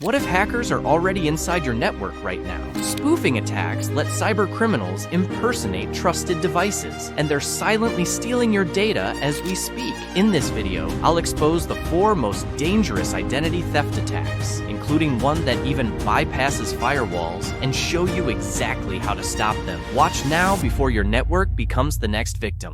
what if hackers are already inside your network right now? Spoofing attacks let cyber criminals impersonate trusted devices, and they're silently stealing your data as we speak. In this video, I'll expose the 4 most dangerous identity theft attacks, including one that even bypasses firewalls, and show you exactly how to stop them. Watch now before your network becomes the next victim.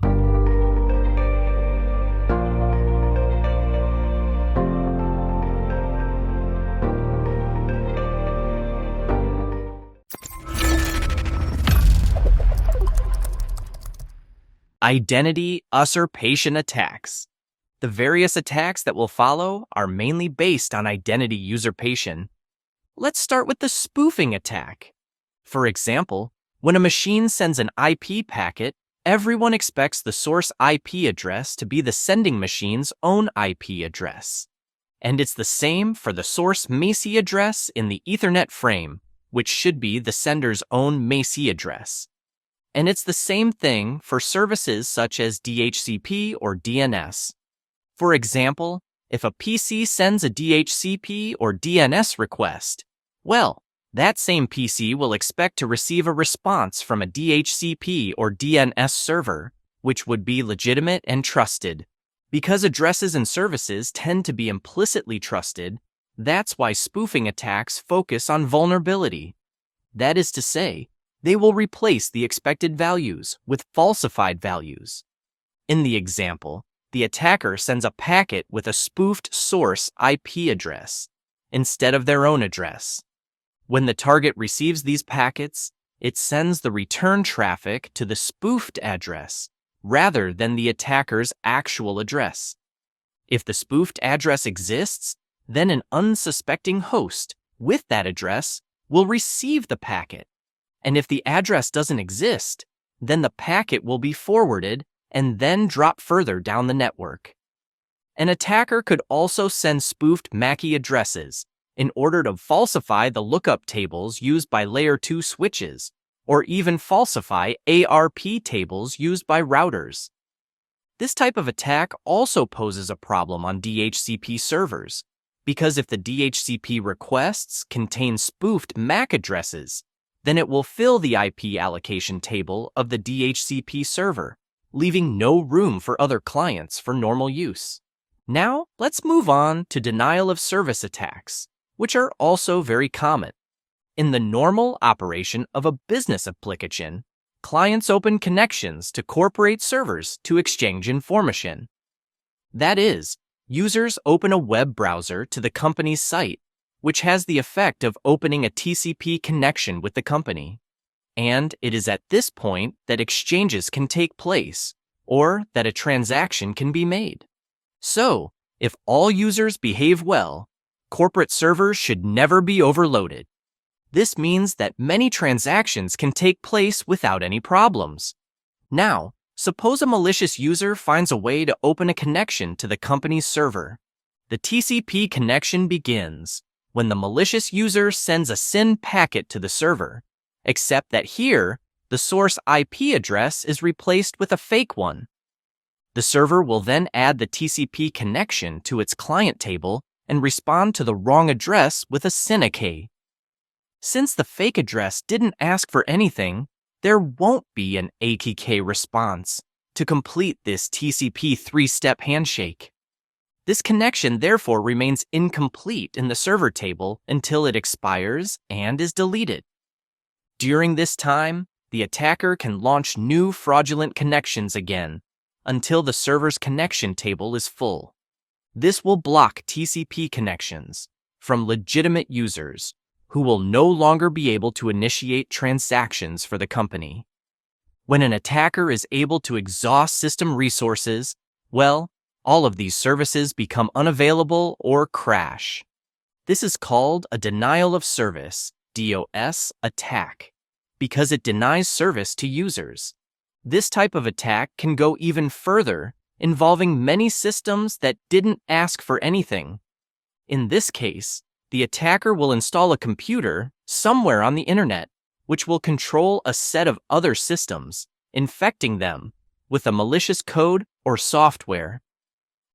Identity usurpation attacks. The various attacks that will follow are mainly based on identity usurpation. Let's start with the spoofing attack. For example, when a machine sends an IP packet, everyone expects the source IP address to be the sending machine's own IP address. And it's the same for the source MACI address in the Ethernet frame, which should be the sender's own MACI address. And it's the same thing for services such as DHCP or DNS. For example, if a PC sends a DHCP or DNS request, well, that same PC will expect to receive a response from a DHCP or DNS server, which would be legitimate and trusted. Because addresses and services tend to be implicitly trusted, that's why spoofing attacks focus on vulnerability. That is to say, they will replace the expected values with falsified values. In the example, the attacker sends a packet with a spoofed source IP address instead of their own address. When the target receives these packets, it sends the return traffic to the spoofed address rather than the attacker's actual address. If the spoofed address exists, then an unsuspecting host with that address will receive the packet. And if the address doesn't exist, then the packet will be forwarded and then drop further down the network. An attacker could also send spoofed MACI addresses in order to falsify the lookup tables used by Layer 2 switches, or even falsify ARP tables used by routers. This type of attack also poses a problem on DHCP servers, because if the DHCP requests contain spoofed MAC addresses, then it will fill the IP allocation table of the DHCP server, leaving no room for other clients for normal use. Now, let's move on to denial of service attacks, which are also very common. In the normal operation of a business application, clients open connections to corporate servers to exchange information. That is, users open a web browser to the company's site, which has the effect of opening a TCP connection with the company. And it is at this point that exchanges can take place, or that a transaction can be made. So, if all users behave well, corporate servers should never be overloaded. This means that many transactions can take place without any problems. Now, suppose a malicious user finds a way to open a connection to the company's server. The TCP connection begins when the malicious user sends a SYN packet to the server, except that here, the source IP address is replaced with a fake one. The server will then add the TCP connection to its client table and respond to the wrong address with a CCNA. Since the fake address didn't ask for anything, there won't be an AKK response to complete this TCP 3-step handshake. This connection therefore remains incomplete in the server table until it expires and is deleted. During this time, the attacker can launch new fraudulent connections again until the server's connection table is full. This will block TCP connections from legitimate users who will no longer be able to initiate transactions for the company. When an attacker is able to exhaust system resources, well, all of these services become unavailable or crash. This is called a denial of service, DoS, attack, because it denies service to users. This type of attack can go even further, involving many systems that didn't ask for anything. In this case, the attacker will install a computer somewhere on the internet, which will control a set of other systems, infecting them with a malicious code or software.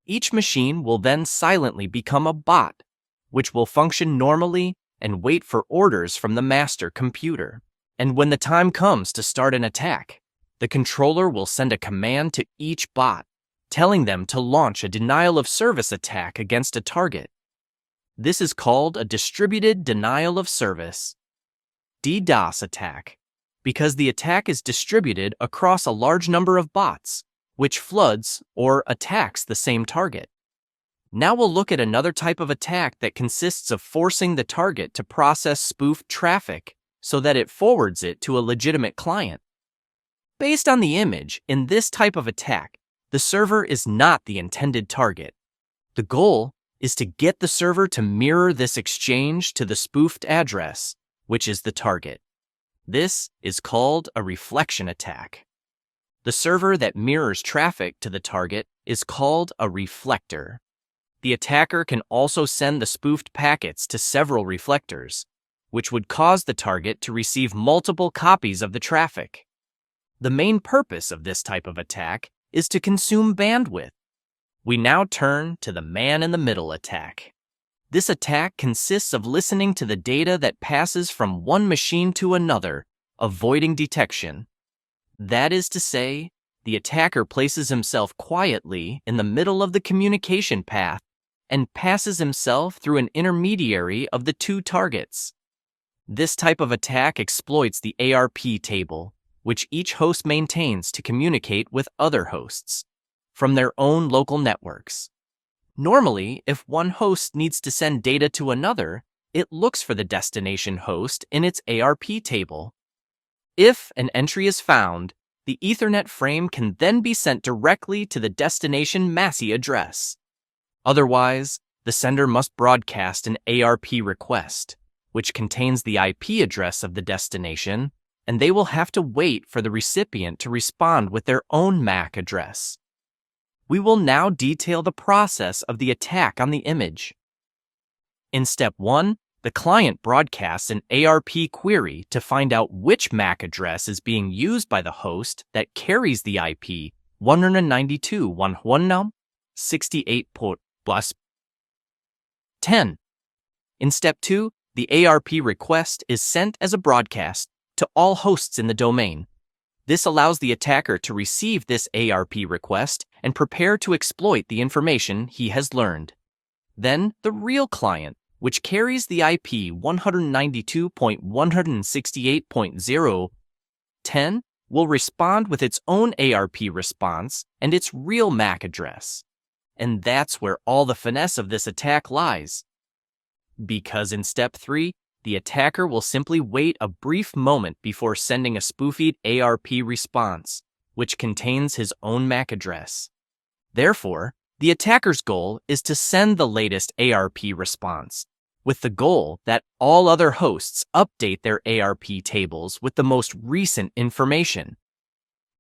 Each machine will then silently become a bot, which will function normally and wait for orders from the master computer. And when the time comes to start an attack, the controller will send a command to each bot, telling them to launch a denial-of-service attack against a target. This is called a distributed denial of service. DDoS attack, because the attack is distributed across a large number of bots, which floods or attacks the same target. Now we'll look at another type of attack that consists of forcing the target to process spoofed traffic so that it forwards it to a legitimate client. Based on the image, in this type of attack, the server is not the intended target. The goal is to get the server to mirror this exchange to the spoofed address, which is the target. This is called a reflection attack. The server that mirrors traffic to the target is called a reflector. The attacker can also send the spoofed packets to several reflectors, which would cause the target to receive multiple copies of the traffic. The main purpose of this type of attack is to consume bandwidth. We now turn to the man-in-the-middle attack. This attack consists of listening to the data that passes from one machine to another, avoiding detection. That is to say, the attacker places himself quietly in the middle of the communication path and passes himself through an intermediary of the two targets. This type of attack exploits the ARP table, which each host maintains to communicate with other hosts from their own local networks. Normally, if one host needs to send data to another, it looks for the destination host in its ARP table. If an entry is found, the Ethernet frame can then be sent directly to the destination MACI address. Otherwise, the sender must broadcast an ARP request, which contains the IP address of the destination, and they will have to wait for the recipient to respond with their own MAC address. We will now detail the process of the attack on the image. In step 1, the client broadcasts an ARP query to find out which MAC address is being used by the host that carries the IP 192.168.10. In step 2, the ARP request is sent as a broadcast to all hosts in the domain. This allows the attacker to receive this ARP request and prepare to exploit the information he has learned. Then, the real client, which carries the IP 192.168.0.10, will respond with its own ARP response and its real MAC address. And that's where all the finesse of this attack lies. Because in step 3, the attacker will simply wait a brief moment before sending a spoofed ARP response, which contains his own MAC address. Therefore, the attacker's goal is to send the latest ARP response, with the goal that all other hosts update their ARP tables with the most recent information.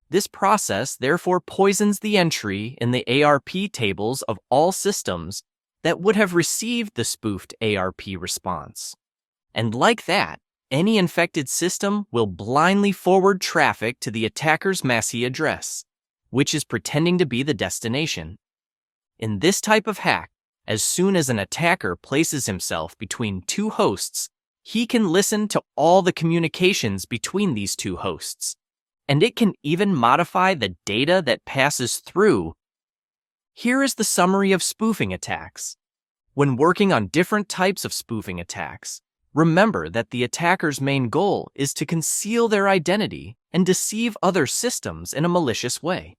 This process therefore poisons the entry in the ARP tables of all systems that would have received the spoofed ARP response. And like that, any infected system will blindly forward traffic to the attacker's MACI address, which is pretending to be the destination. In this type of hack, as soon as an attacker places himself between two hosts, he can listen to all the communications between these two hosts, and it can even modify the data that passes through. Here is the summary of spoofing attacks. When working on different types of spoofing attacks, remember that the attacker's main goal is to conceal their identity and deceive other systems in a malicious way.